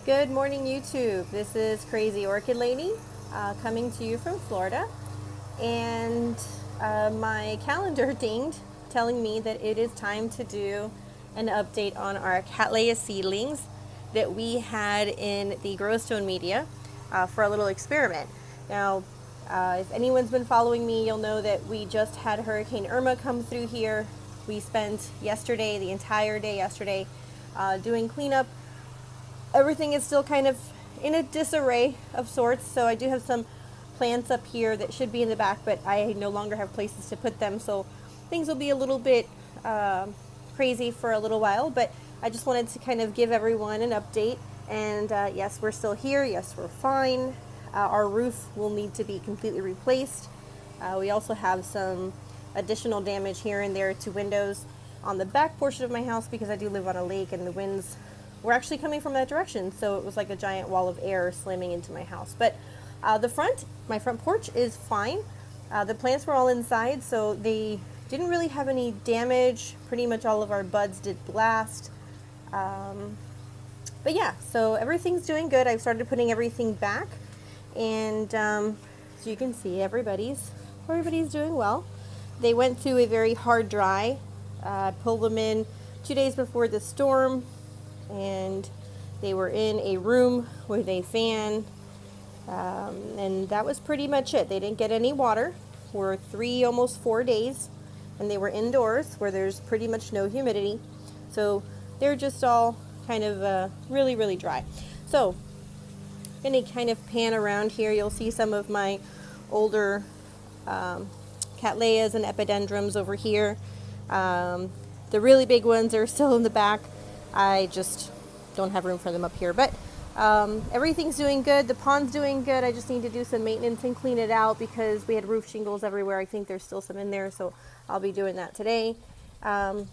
Good morning, YouTube. This is Crazy Orchid Lady coming to you from Florida. And my calendar dinged telling me that it is time to do an update on our Cattleya seedlings that we had in the Growstone media for a little experiment. Now, if anyone's been following me, you'll know that we just had Hurricane Irma come through here. We spent yesterday, the entire day yesterday, doing cleanup. Everything is still kind of in a disarray of sorts, so I do have some plants up here that should be in the back, but I no longer have places to put them, so things will be a little bit crazy for a little while, but I just wanted to kind of give everyone an update. And yes, we're still here. Yes, we're fine. Our roof will need to be completely replaced. We also have some additional damage here and there to windows on the back portion of my house because I do live on a lake and the winds were actually coming from that direction, so it was like a giant wall of air slamming into my house. But my front porch is fine. The plants were all inside, so they didn't really have any damage. Pretty much all of our buds did blast. But yeah, so everything's doing good. I've started putting everything back, and so you can see everybody's doing well. They went through a very hard dry. Pulled them in 2 days before the storm, and they were in a room with a fan, and that was pretty much it. They didn't get any water for 3, almost 4 days, and they were indoors where there's pretty much no humidity, so they're just all kind of really dry. So I'm going to kind of pan around here. You'll see some of my older Cattleyas and epidendrums over here. The really big ones are still in the back. I just don't have room for them up here, but everything's doing good. The pond's doing good. I just need to do some maintenance and clean it out because we had roof shingles everywhere. I think there's still some in there, so I'll be doing that today. Again,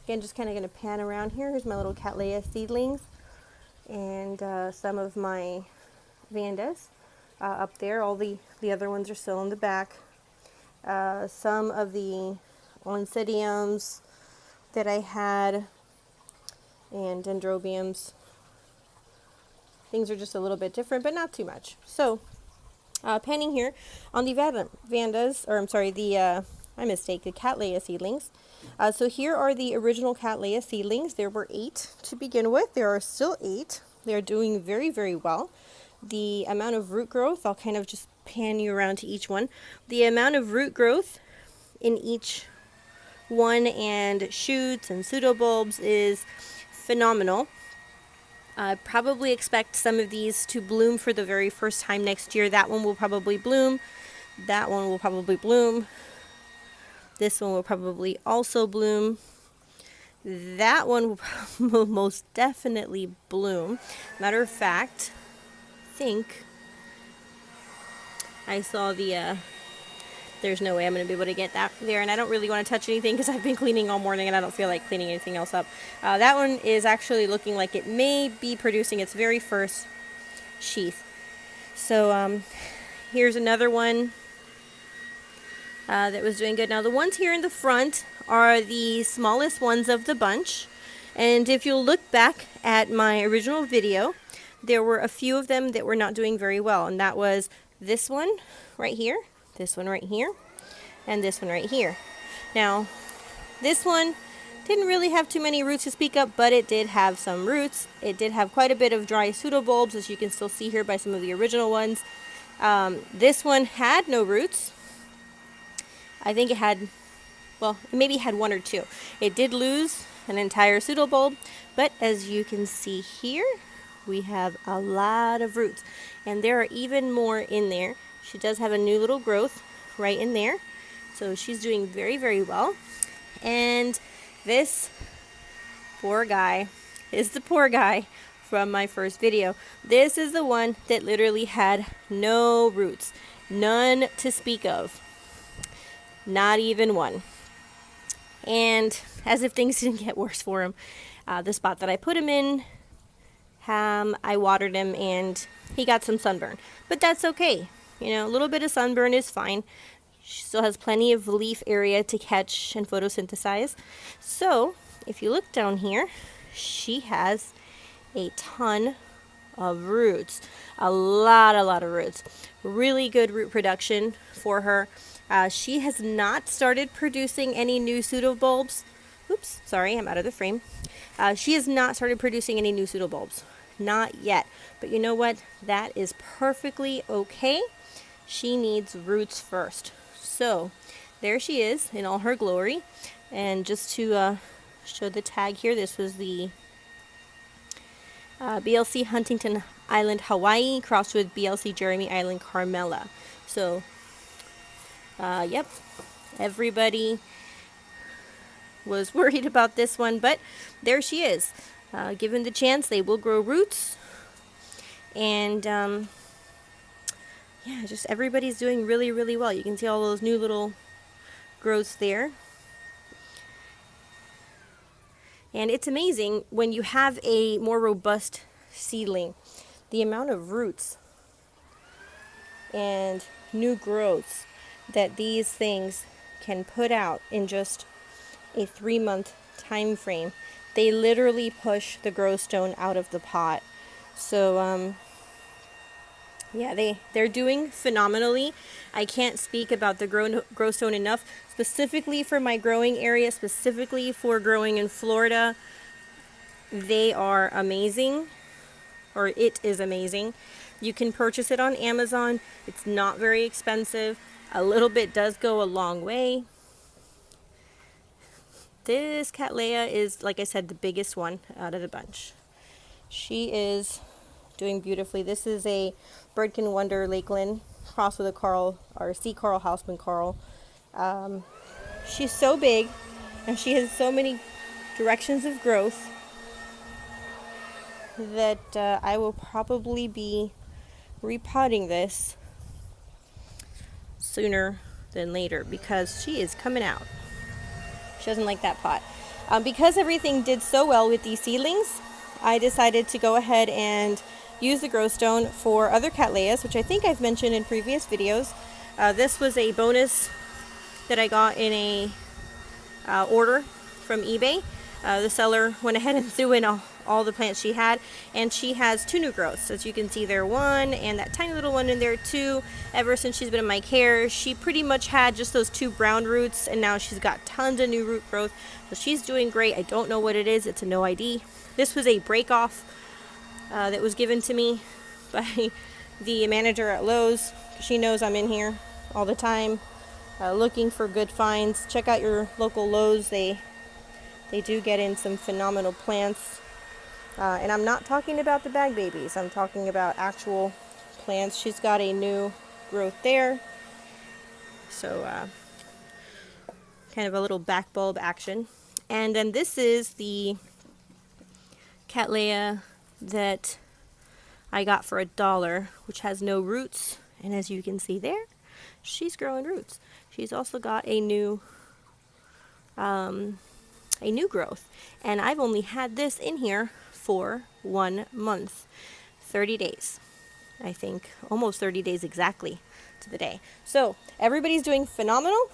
just kind of going to pan around here. Here's my little Cattleya seedlings and some of my Vandas up there. All the other ones are still in the back. Some of the oncidiums that I had and dendrobiums. Things are just a little bit different, but not too much. So, panning here on the Vandas, or I'm sorry, the Cattleya seedlings. So here are the original Cattleya seedlings. There were 8 to begin with. There are still 8. They are doing very well. The amount of root growth, I'll kind of just pan you around to each one. The amount of root growth in each one and shoots and pseudobulbs is phenomenal. I probably expect some of these to bloom for the very first time next year. That one will probably bloom. That one will probably bloom. This one will probably also bloom. That one will most definitely bloom. Matter of fact, I think I saw there's no way I'm going to be able to get that there, and I don't really want to touch anything because I've been cleaning all morning and I don't feel like cleaning anything else up. That one is actually looking like it may be producing its very first sheath. So here's another one that was doing good. Now the ones here in the front are the smallest ones of the bunch, and if you'll look back at my original video, there were a few of them that were not doing very well, and that was this one right here, this one right here, and this one right here. Now, this one didn't really have too many roots to speak of, but it did have some roots. It did have quite a bit of dry pseudobulbs, as you can still see here by some of the original ones. This one had no roots. I think it had, well, it maybe had 1 or 2. It did lose an entire pseudobulb, but as you can see here, we have a lot of roots, and there are even more in there. She does have a new little growth right in there, so she's doing very well. And this poor guy is the poor guy from my first video. This is the one that literally had no roots, none to speak of, not even one. And as if things didn't get worse for him, the spot that I put him in, I watered him and he got some sunburn, but that's okay. You know, a little bit of sunburn is fine. She still has plenty of leaf area to catch and photosynthesize. So if you look down here, she has a ton of roots. A lot of roots. Really good root production for her. She has not started producing any new pseudobulbs. Oops, sorry, I'm out of the frame. She has not started producing any new pseudobulbs. Not yet. But you know what? That is perfectly okay. She needs roots first. So there she is in all her glory. And just to show the tag here, this was the BLC Huntington Island, Hawaii, crossed with BLC Jeremy Island, Carmela. So, yep, everybody was worried about this one, but there she is. Given the chance, they will grow roots. And, yeah, just everybody's doing really, really well. You can see all those new little growths there. And it's amazing when you have a more robust seedling, the amount of roots and new growths that these things can put out in just a 3-month time frame. They literally push the Growstone out of the pot. So yeah, they're doing phenomenally. I can't speak about the Growstone enough, specifically for my growing area, specifically for growing in Florida. They are amazing, or it is amazing. You can purchase it on Amazon. It's not very expensive. A little bit does go a long way. This Cattleya is, like I said, the biggest one out of the bunch. She is doing beautifully. This is a Birdkin Wonder Lakeland crossed with a Carl, or sea Carl, Houseman Carl. She's so big, and she has so many directions of growth that I will probably be repotting this sooner than later because she is coming out. She doesn't like that pot. Because everything did so well with these seedlings, I decided to go ahead and use the Growstone for other Cattleyas, which I think I've mentioned in previous videos. This was a bonus that I got in a order from eBay. The seller went ahead and threw in all the plants she had, and she has 2 new growths. As you can see there, 1 and that tiny little one in there 2. Ever since she's been in my care, she pretty much had just those 2 brown roots, and now she's got tons of new root growth. So she's doing great. I don't know what it is. It's a no ID. This was a break off that was given to me by the manager at Lowe's. She knows I'm in here all the time looking for good finds. Check out your local Lowe's. They do get in some phenomenal plants. And I'm not talking about the bag babies. I'm talking about actual plants. She's got a new growth there. So kind of a little back bulb action. And then this is the Cattleya that I got for $1, which has no roots. And as you can see there, she's growing roots. She's also got a new growth. And I've only had this in here for 1 month, 30 days, I think, almost 30 days exactly to the day. So everybody's doing phenomenal.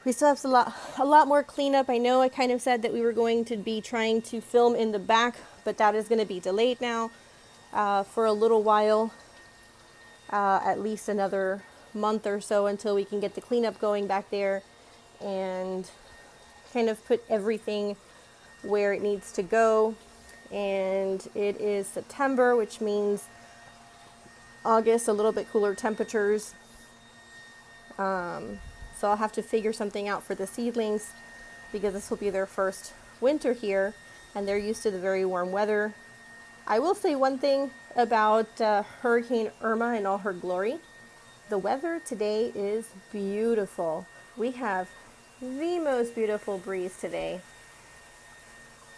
We still have a lot more cleanup. I know I kind of said that we were going to be trying to film in the back, but that is going to be delayed now for a little while, at least another month or so until we can get the cleanup going back there and kind of put everything where it needs to go. And it is September, which means August, a little bit cooler temperatures. So I'll have to figure something out for the seedlings because this will be their first winter here and they're used to the very warm weather. I will say one thing about Hurricane Irma in all her glory. The weather today is beautiful. We have the most beautiful breeze today.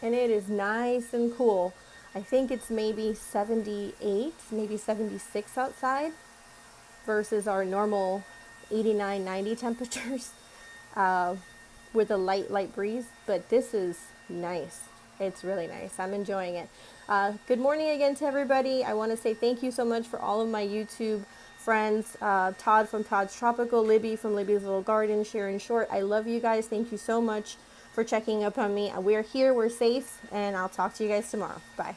And it is nice and cool. I think it's maybe 78, maybe 76 outside versus our normal 89, 90 temperatures with a light breeze. But this is nice. It's really nice. I'm enjoying it. Good morning again to everybody. I want to say thank you so much for all of my YouTube friends. Todd from Todd's Tropical, Libby from Libby's Little Garden, Sharon Short. I love you guys. Thank you so much for checking up on me. We're here, we're safe, and I'll talk to you guys tomorrow. Bye.